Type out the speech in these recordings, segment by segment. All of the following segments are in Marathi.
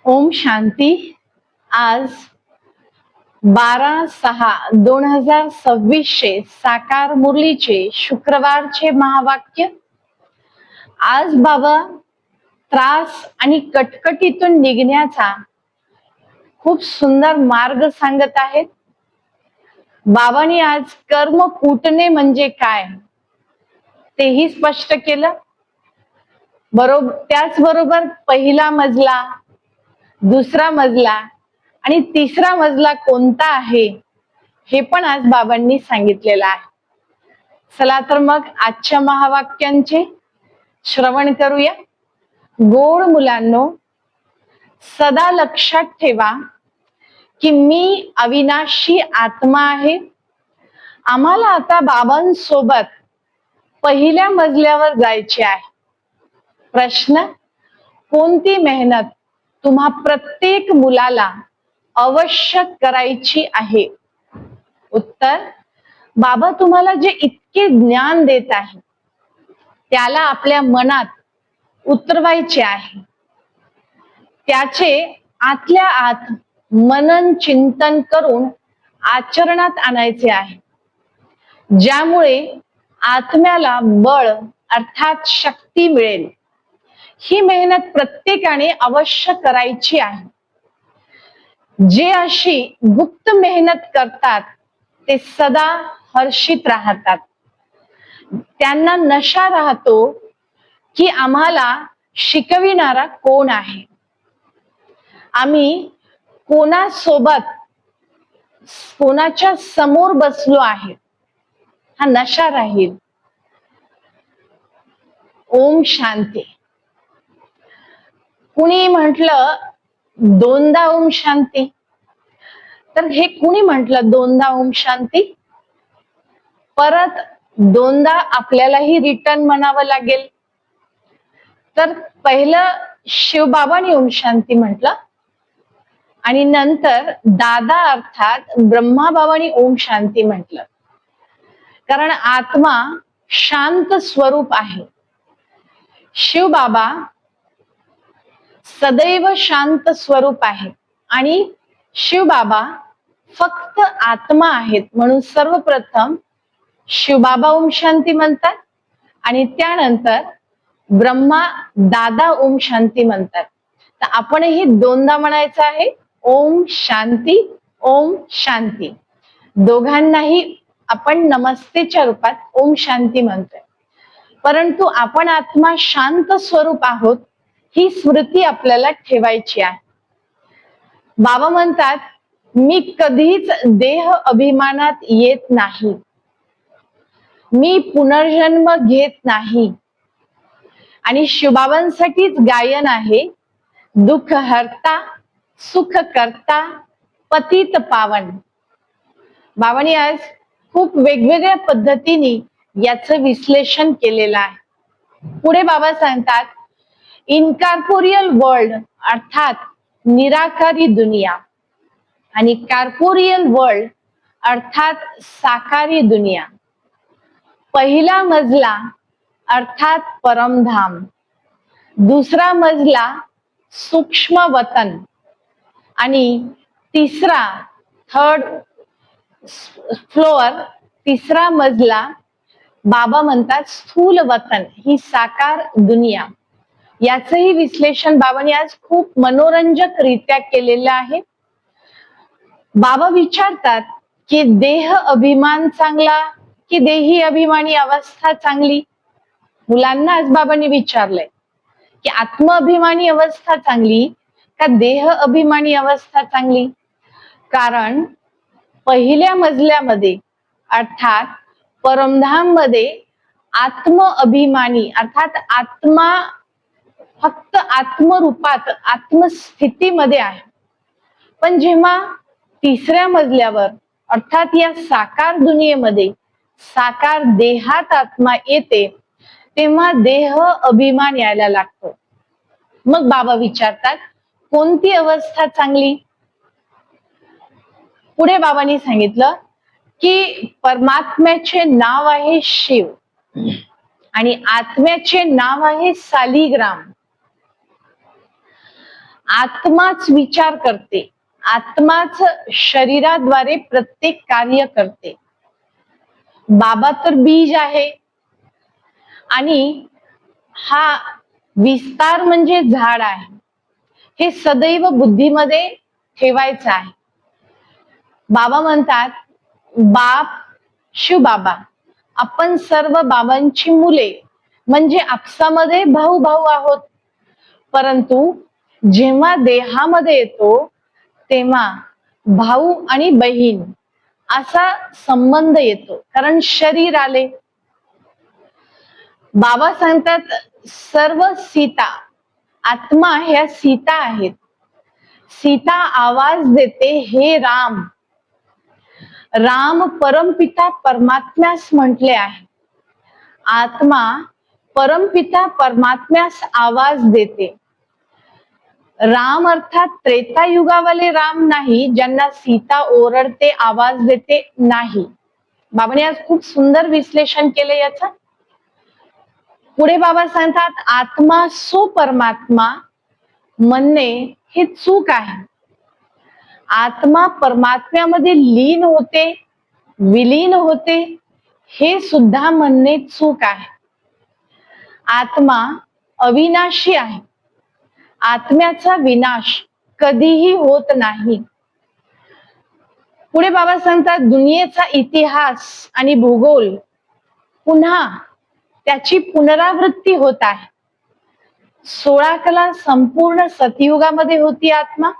ओम शांती। आज 12/6/2026 साकार मुरलीचे शुक्रवारचे महावाक्य। आज बाबा त्रास आणि कटकटीतून निघण्याचा खूप सुंदर मार्ग सांगत आहेत। बाबांनी आज कर्म कूटणे म्हणजे काय तेही स्पष्ट केलं। त्याचबरोबर पहिला मजला, दुसरा मजला आणि तिसरा मजला कोणता आहे हे पण आज बाबांनी सांगितलेलं आहे। चला तर मग आजच्या महावाक्यांचे श्रवण करूया। गोड मुलांनो, सदा लक्षात ठेवा की मी अविनाशी आत्मा आहे। आम्हाला आता बाबांसोबत पहिल्या मजल्यावर जायचे आहे। प्रश्न, कोणती मेहनत तुम्हा प्रत्येक मुलाला अवश्य करायची आहे? उत्तर, बाबा तुम्हाला जे इतके ज्ञान देत आहे त्याला आपल्या मनात उतरवायचे आहे। त्याचे आतल्या आत मनन चिंतन करून आचरणात आणायचे आहे, ज्यामुळे आत्म्याला बळ अर्थात शक्ती मिळेल। ही मेहनत प्रत्येकाने अवश्य करायची आहे। जे अशी गुप्त मेहनत करतात ते सदा हर्षित राहतात। त्यांना नशा राहतो की आम्हाला शिकविणारा कोण आहे, आम्ही कोणासोबत कोणाच्या समोर बसलो आहे, हा नशा राहील। ओम शांती। कुणी म्हटलं दोनदा ओम शांती, तर हे कुणी म्हटलं दोनदा ओम शांती? परत दोनदा आपल्यालाही रिटर्न म्हणावं लागेल। तर पहिलं शिवबाबांनी ओम शांती म्हटलं आणि नंतर दादा अर्थात ब्रह्माबाबांनी ओम शांती म्हटलं। कारण आत्मा शांत स्वरूप आहे। शिवबाबा सदैव शांत स्वरूप आहे आणि शिवबाबा फक्त आत्मा आहेत। म्हणून सर्वप्रथम शिवबाबा ओम शांती म्हणतात आणि त्यानंतर ब्रह्मा दादा ओम शांती म्हणतात। तर आपणही दोनदा म्हणायचं आहे, ओम शांती ओम शांती। दोघांनाही आपण नमस्तेच्या रूपात ओम शांती म्हणतोय, परंतु आपण आत्मा शांत स्वरूप आहोत ही स्मृती आपल्याला ठेवायची आहे। बाबा म्हणतात, मी कधीच देह अभिमानात येत नाही, मी पुनर्जन्म घेत नाही। आणि शिवबाबांसाठीच गायन आहे, दुःख हरता सुख करता पतित पावन। बाबांनी आज खूप वेगवेगळ्या पद्धतीने याचं विश्लेषण केलेलं आहे। पुढे बाबा सांगतात, इनकॉर्पोरियल वर्ल्ड अर्थात निराकारी दुनिया आणि कॉर्पोरियल वर्ल्ड अर्थात साकारी दुनिया। पहिला मजला अर्थात परमधाम, दुसरा मजला सूक्ष्म वतन आणि तिसरा थर्ड फ्लोअर, तिसरा मजला बाबा म्हणतात स्थूल वतन, ही साकार दुनिया। याचंही विश्लेषण बाबांनी आज खूप मनोरंजक रित्या केलेलं आहे। बाबा विचारतात की देह अभिमान चांगला की देही अभिमानी अवस्था चांगली? मुलांना आज बाबांनी विचारलंय की आत्माभिमानी अवस्था चांगली का देह अभिमानी अवस्था चांगली? कारण पहिल्या मजल्यामध्ये अर्थात परमधाम मध्ये आत्म अभिमानी अर्थात आत्मा फक्त आत्मरूपात आत्मस्थितीमध्ये आहे। पण जेव्हा तिसऱ्या मजल्यावर अर्थात या साकार दुनियेमध्ये साकार देहात आत्मा येते तेव्हा देह अभिमान यायला लागतो। मग बाबा विचारतात, कोणती अवस्था चांगली? पुढे बाबांनी सांगितलं की परमात्म्याचे नाव आहे शिव आणि आत्म्याचे नाव आहे सालिग्राम। आत्माच विचार करते, आत्माच शरीराद्वारे प्रत्येक कार्य करते. बाबा तर बीज आहे आणि हा विस्तार म्हणजे झाड आहे. हे सदैव बुद्धीमध्ये ठेवायचं आहे. बाबा म्हणतात, बाप शिवबाबा, आपण सर्व बाबांची मुले म्हणजे आपसामध्ये भाऊ भाऊ आहोत. परंतु जेव्हा देहामध्ये येतो तेव्हा भाऊ आणि बहीण असा संबंध येतो, कारण शरीर आले. बाबा सांगतात, सर्व सीता, आत्मा ह्या सीता आहेत. सीता आवाज देते, हे राम. राम परमपिता परमात्म्यास म्हटले आहे. आत्मा परमपिता परमात्म्यास आवाज देते. राम अर्थात त्रेतायुगावाले राम नाही, ज्यांना सीता ओरडते, आवाज देते, नाही. बाबांनी आज खूप सुंदर विश्लेषण केलं याचं. पुढे बाबा सांगतात, आत्मा सो परमात्मा म्हणणे हे चूक आहे. आत्मा परमात्म्यामध्ये लीन होते, विलीन होते, हे सुद्धा म्हणणे चूक आहे. आत्मा अविनाशी आहे. आत्म्याचा विनाश कधीही होत नाही. पुढे बाबा सांगतात, दुनियेचा इतिहास आणि भूगोल पुन्हा त्याची पुनरावृत्ती होत आहे. 16 कला संपूर्ण सतयुगामध्ये होती आत्मा.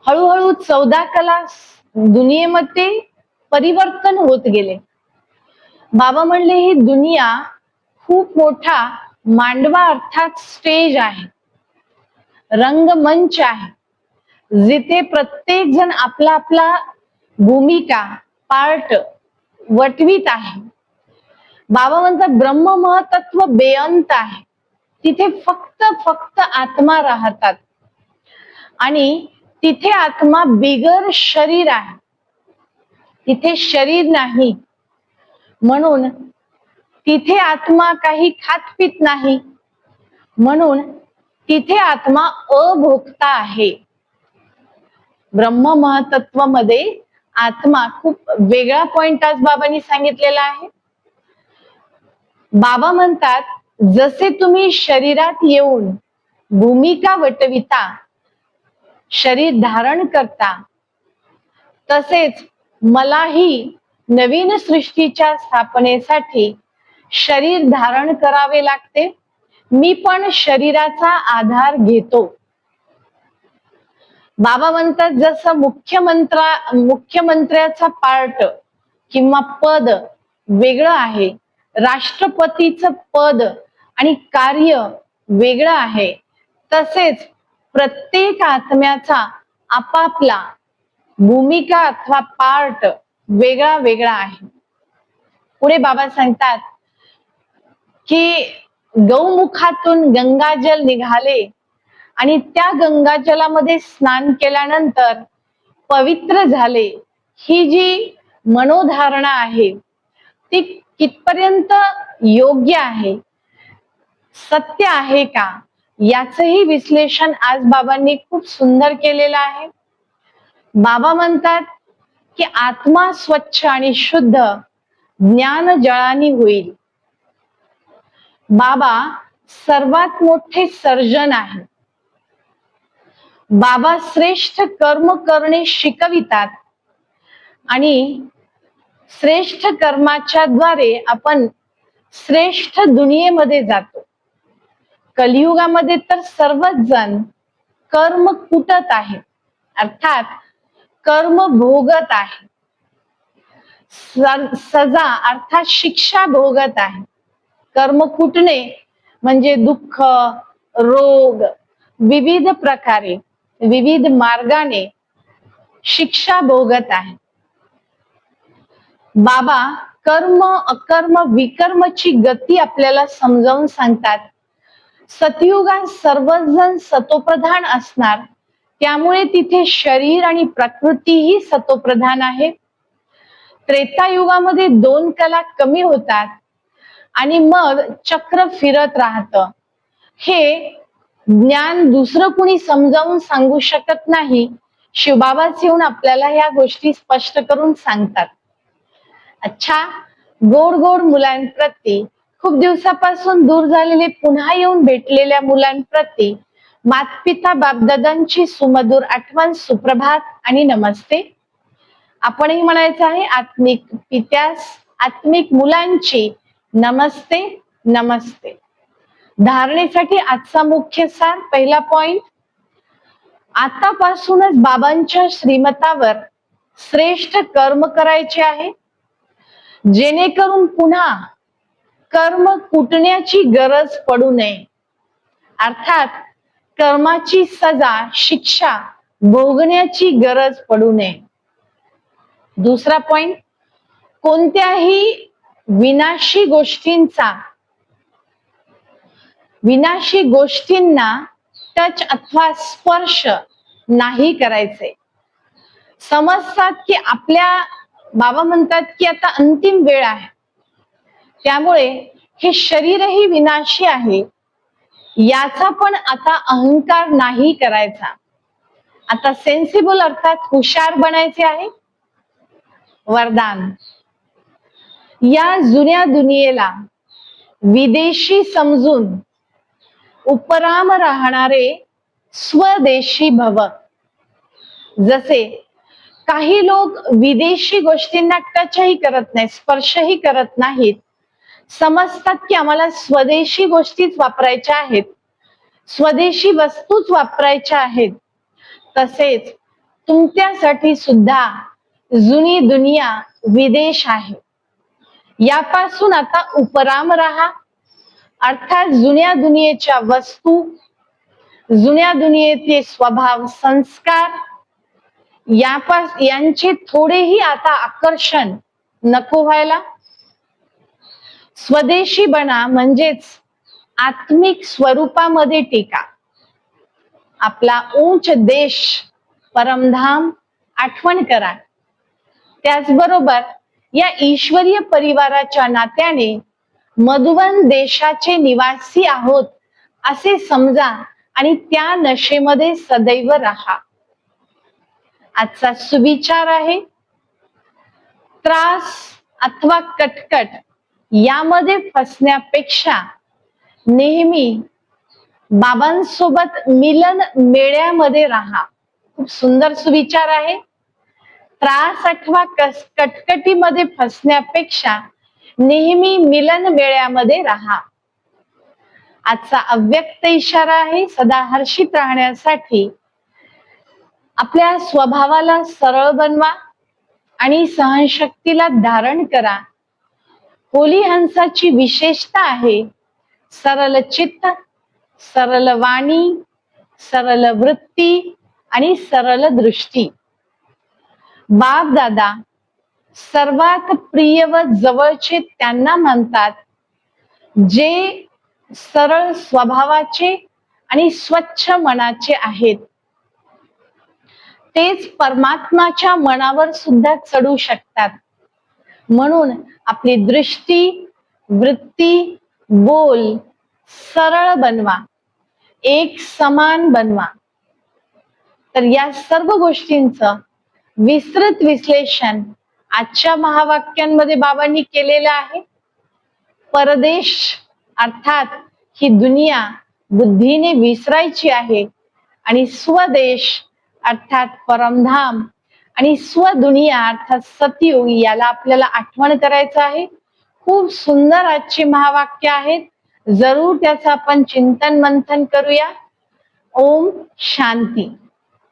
हळूहळू 14 कला दुनियेमध्ये परिवर्तन होत गेले. बाबा म्हणले, ही दुनिया खूप मोठा मांडवा अर्थात स्टेज आहे, रंगमंच आहे, जिथे प्रत्येक जण आपला आपला भूमिका पार्ट वटवीत आहे. बाबा म्हणतात, ब्रह्म महतत्व बेअंत आहे. तिथे फक्त आत्मा राहतात आणि तिथे आत्मा बिगर शरीर आहे. तिथे शरीर नाही, म्हणून तिथे आत्मा काही खात पित नाही, म्हणून तिथे आत्मा अभोक्ता आहे. ब्रह्म महतत्व मध्ये आत्मा खूप वेगळा पॉइंट आज बाबांनी सांगितलेला आहे. बाबा म्हणतात, जसे तुम्ही शरीरात येऊन भूमिका वटविता, शरीर धारण करता, तसेच मलाही नवीन सृष्टीच्या स्थापनेसाठी शरीर धारण करावे लागते. मी पण शरीराचा आधार घेतो. बाबा म्हणतात, जसं मुख्यमंत्र्याचा पार्ट किंवा पद वेगळं आहे, राष्ट्रपतीचं पद आणि कार्य वेगळं आहे, तसेच प्रत्येक आत्म्याचा आपापला भूमिका अथवा पार्ट वेगळा वेगळा आहे. पुढे बाबा सांगतात की गौमुखातून गंगाजल निघाले आणि त्या गंगाजलामध्ये स्नान केल्यानंतर पवित्र झाले. ही जी मनोधारणा आहे ती कितपर्यंत योग्य आहे, सत्य आहे का, याचंही विश्लेषण आज बाबांनी खूप सुंदर केलेलं आहे. बाबा म्हणतात की आत्मा स्वच्छ आणि शुद्ध ज्ञान जळानी होईल. बाबा सर्वात मोठे सर्जन आहे. बाबा श्रेष्ठ कर्म करणे शिकवितात आणि श्रेष्ठ कर्माच्या द्वारे आपण श्रेष्ठ दुनियेमध्ये जातो. कलियुगामध्ये तर सर्वच जण कर्म कुटत आहे, अर्थात कर्म भोगत आहे, सजा अर्थात शिक्षा भोगत आहे. कर्म कुटणे म्हणजे दुःख, रोग, विविध प्रकारे विविध मार्गाने शिक्षा भोगत आहे. बाबा कर्म अकर्म विकर्मची गती आपल्याला समजावून सांगतात. सतयुगात सर्वजण सतोप्रधान असणार, त्यामुळे तिथे शरीर आणि प्रकृतीही सतोप्रधान आहे. त्रेतायुगामध्ये 2 कला कमी होतात आणि मग चक्र फिरत राहतं. हे ज्ञान दुसरं कुणी समजावून सांगू शकत नाही, शिवबाबाच येऊन आपल्याला ह्या गोष्टी स्पष्ट करून सांगतात. अच्छा, गोड गोड मुलांप्रती, खूप दिवसापासून दूर झालेले पुन्हा येऊन भेटलेल्या मुलांप्रती मातपिता बापदादांची सुमधुर आठवण, सुप्रभात आणि नमस्ते. आपणही म्हणायचं आहे आत्मिक पित्यास, आत्मिक मुलांची नमस्ते नमस्ते. धारणेसाठी आजचा मुख्य सार, पहिला पॉइंट, आतापासूनच बाबांच्या श्रीमतावर श्रेष्ठ कर्म करायचे आहे, जेणेकरून पुन्हा कर्म कुटण्याची गरज पडू नये. अर्थात कर्माची सजा, शिक्षा भोगण्याची गरज पडू नये. दुसरा पॉइंट, कोणत्याही विनाशी गोष्टींना टच अथवा स्पर्श नाही करायचे. समजतात की आपल्या, बाबा म्हणतात की आता अंतिम वेळ आहे, त्यामुळे हे शरीरही विनाशी आहे, याचा पण आता अहंकार नाही करायचा. आता सेन्सिबल अर्थात हुशार बनायचे आहे. वरदान, या जुन्या दुनियेला विदेशी समजून उपराम राहणारे स्वदेशी भव. जसे काही लोक विदेशी गोष्टींना टचही करत नाही, स्पर्शही करत नाहीत, समजतात की आम्हाला स्वदेशी गोष्टीच वापरायच्या आहेत, स्वदेशी वस्तूच वापरायच्या आहेत, तसेच तुमच्यासाठी सुद्धा जुनी दुनिया विदेश आहे. यापासून आता उपराम राहा. अर्थात जुन्या दुनियेच्या वस्तू, जुन्या दुनियेचे स्वभाव, संस्कार, यांचे थोडेही आता आकर्षण नको व्हायला. स्वदेशी बना, म्हणजेच आत्मिक स्वरूपामध्ये टिका. आपला उंच देश, परमधाम आठवण करा. त्याचबरोबर या ईश्वरीय परिवाराच्या नात्याने मधुवन देशाचे निवासी आहोत असे समजा आणि त्या नशेमध्ये सदैव राहा. आजचा सुविचार आहे, त्रास अथवा कटकट यामध्ये फसण्यापेक्षा नेहमी बाबांसोबत मिलन मेळ्यामध्ये राहा. खूप सुंदर सुविचार आहे. त्रास अथवा कटकटीमध्ये फसण्यापेक्षा नेहमी मिलन मेळ्यामध्ये राहा. आजचा अव्यक्त इशारा आहे, सदा हर्षित राहण्यासाठी आपल्या स्वभावाला सरळ बनवा आणि सहनशक्तीला धारण करा. होली हंसाची विशेषता आहे सरल चित्त, सरल वाणी, सरल वृत्ती आणि सरल दृष्टी. बाप दादा सर्वात प्रिय व जवळचे त्यांना म्हणतात जे सरळ स्वभावाचे आणि स्वच्छ मनाचे आहेत. तेच परमात्माच्या मनावर सुद्धा चढू शकतात. म्हणून आपली दृष्टी, वृत्ती, बोल सरळ बनवा, एक समान बनवा. तर या सर्व गोष्टींचं विस्तृत विश्लेषण आजच्या महावाक्यांमध्ये बाबांनी केलेलं आहे. परदेश अर्थात ही दुनिया बुद्धीने विसरायची आहे आणि स्वदेश अर्थात परमधाम आणि स्वदुनिया अर्थात सतयुग याला आपल्याला आठवण करायचं आहे. खूप सुंदर आजची महावाक्य आहेत. जरूर त्याचं आपण चिंतन मंथन करूया. ओम शांती.